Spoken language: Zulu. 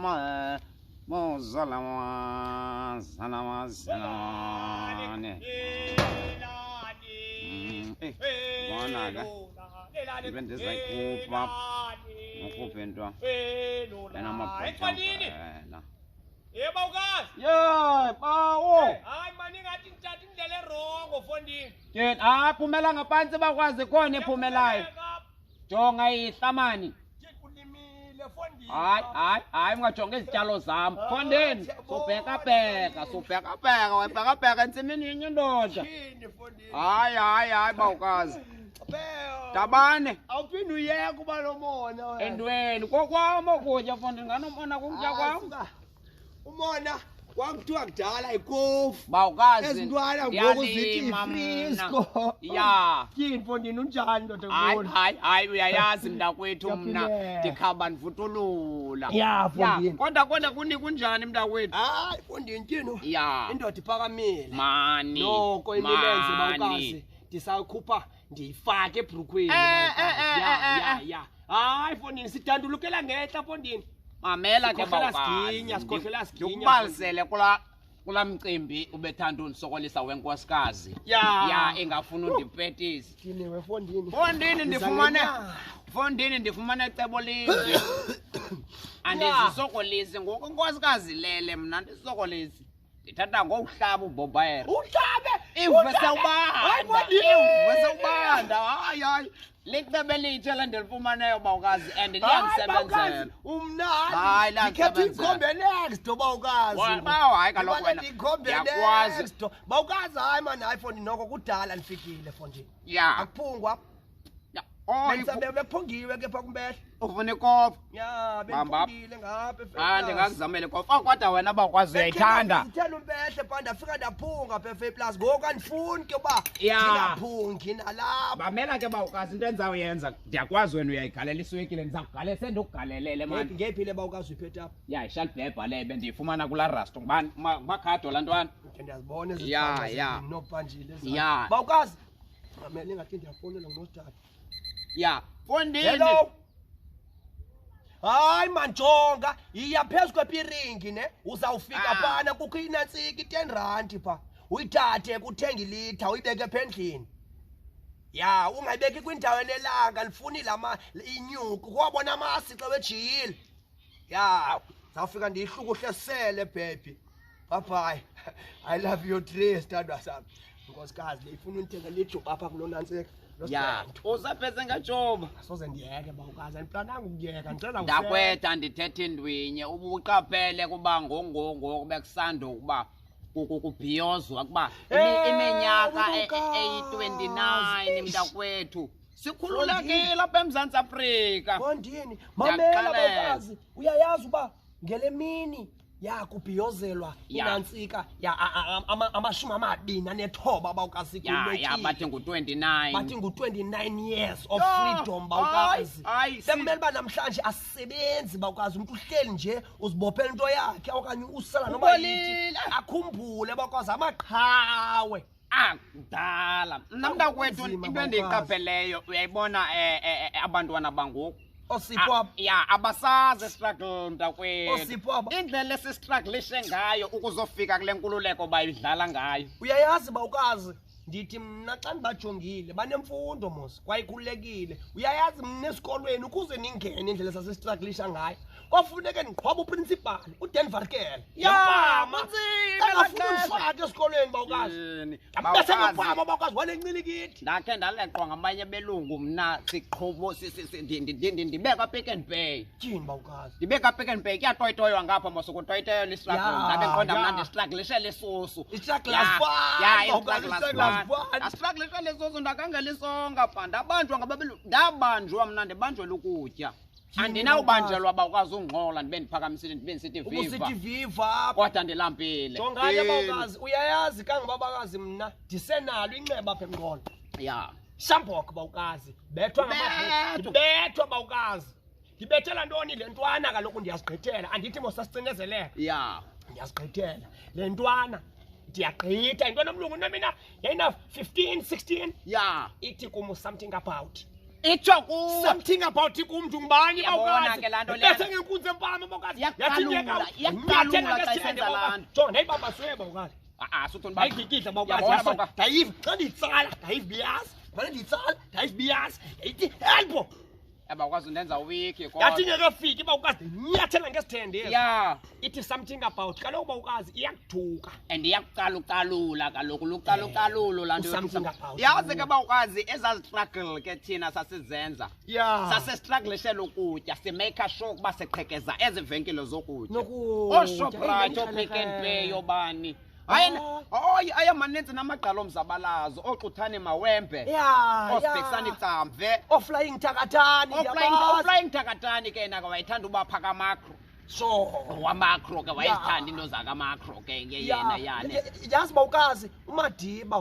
Salama Salama Salama Salama even this like hoop up hoop into and I'm a oobawukazi bawo hayi mani ngathi ngithatha indlela erongo fondini ke phumela ngaphansi bakwazi khona ephumelayo jonga ihlamani ulimile fondini hayi ungajonga izitshalo zami fondini sobheka webheka entsimini yenye indoda hayi bawukazi Tabane awuphinde uyeke kuba nomona wena endweni kokwamo ukutya fondini nganomona kukutya kwam umona kwakuthiwa kudala ikofu bawukazi ezintwana ngoku zithi frisco ya yini fondini unjani ndoda nkulu hayi uyayazi mntakwethu mna ndikhamba ndivutulula ya fondini kodwa kunjani mntakwethu hayi fondini tyino ya indoda iphakamile mani noko imilenze bawukazi ndisakhupha ndiyifake ebhrukweni ya hayi fondini sidandulukela ngehla fondini mamela ke sikhohlela siginya ukubalisele kula mcimbi ubethanda undisokolisa wenkosikazi ya engafuna undipetisa kiniwe fondini fondini ndifumane ecebo linje andizisokolisi ngoku inkosikazi lele mna ndisokolisi ndithatha ngokuhlaba ubobhayela ivesewubanda hayi licebe litshe landilifumaneyo bawukazi and liyangisebenzela umnandi ndikhetha ikhombe next bawukazi hayi kaloku wena ndiyakwazi bawukazi hayi mani hayi fondini noko kudala ndifikile fondini ya akuphungwa bephungiwe ke pha kumbehla ufuna ikofu ya bephungile ngapha ndingakuzamela ikofu kodwa wena bawukwazi uyayithanda ndithela umbehle pha ndafika ndaphunga pha plus ngoku andifuni ke uba ndingaphungi nalapha mamela ke bawukazi into endizawuyenza ndiyakwazi wena uyayigalela iswekile ndizakugalela sendikugalelele mani ngephi le bawukazi uyiphethe apha ya ishalibhebha le bendiyifumana kulaa rasto ngubani makhado laa ntwana ndiyazibona nopanjile bawukazi mamele ingathi ndiyafowunela ngunotata ya fondini hello hayi manjonga iya phezu kwepiringi ne uzawufika phana kukho inantsiki 10 rand pha uyithathe kuthenga ilitha uyibeke phendlini ya ungayibeki kwindawo enelanga ndifuni inyuku kwabona amasixa wejile ya zawufika ndiyihlukuhlesele baby bye I love you three sithandwa sami nkosikazi le ifuna unithenga lijuba apha kulo nantsika ya usaphethe ngajoba soze ndiyeke bawukazi andiplananga ukuyeka ndicela ndakwetha ndithetha indwinye ubuqaphele kuba ngongongo bekusanda ukuba kubhiyozwa kuba iminyaka eyi-29 mntakwethu sikhululekile apha eMzantsi Afrika fondini mamela bawukazi uyayazi uba ngele mini yakubhiyozelwa inantsika ya ama29 bawukazi ya bathi ngu-29 years of freedom bawukazi bekumele uba namhlanje asisebenzi bawukazi umntu uhleli nje uzibophela into yakhe okanye usela noba yithi akhumbule bawukazi amaqhawe kudala mna mntakwethu into endiyiqapheleyo uyayibona abantwana bangoku osipho ya abasazi struggle mntakwethu osipho indlela esistruglishe ngayo ukuzofika kule nkululeko bayidlala ngayo uyayazi bawukazi ndithi mna xa ndibajongile banemfundo mos kwayikhululekile uyayazi mna esikolweni ukuze ningene indlela sasistruglisha ngayo kwafuneke ndiqhwaba uprincipal udenverkel angafuna undifake esikolweni bawukazi ambesengafama bawukazi wanencilikithi ndakhe ndaleqwa ngamanye belungu mna siqhubo ndibeka Pick n Pay tyhini bawukazi ndibeka Pick n Pay kuyatoyitoywa ngapha mosukutoyitoyo listruggle ndabe nqonda mna ndistruglishe lisusu astruglishe lisusu ndakangelisonga pha ndabanjwa ngababelungu ndabanjwa mna ndibanjwela ukutya andinawubanjelwa bawukazi ungxola ndibe ndiphakamisile ndibe ndisithi viva kodwa ndilampile jongane bawukazi uyayazi kangibabakazi mna ndisenalo inxeba apha emqolo ya shambok bawukazi bethwa bawukazi ndibethela ntoni le ntwana kaloku ndiyazigqithela andithi mosasicinezeleyo ya ndiyazigqithela le ntwana ndiyagqitha into nomlungu nomina yayina 15 16 ya ithi kum something about itsho kuwe something about kumntu ngubani Yabona ke laa nto leyo. bethe ngenkunzi empama bawukazi Iyakuqalula, iyakuqalula xa isenza laa nto. jonga ndayibambaswe bawukazi suthoni ndayigigidla Yabona, bawukazi bawukazi. ndayiva xa ndiyitsala ndayiva biyazi mane ndiyitsala ndayiva biyazi yayithi helpo Bawukazi undenza uwiki yathi ingekafiki bawukazi ndinyathela ngesithende ya ithi something about kaloku bawukazi iyakuthuka and iyakucalucalula kaloku lucalucalulo laa nto Something about yazi ke bawukazi ezazistruggle ke thina sasizenza ya sasistrugglishela ukutya simake sure ukuba siqhekeza ezi venkile zokutya Nokutya, ooShoprite eyi, ooPick and Pay ngikrelekrele. obani Ah. ayamanintsi namagqala omzabalazo ooXuthane Mawembe oosibhekisani Camve oflying thakathani oflying thakatani ke nako wayethanda uba phaka macro so wamakro ke wayezithanda into zakamakro ke yena yane yazi bawukazi umadiba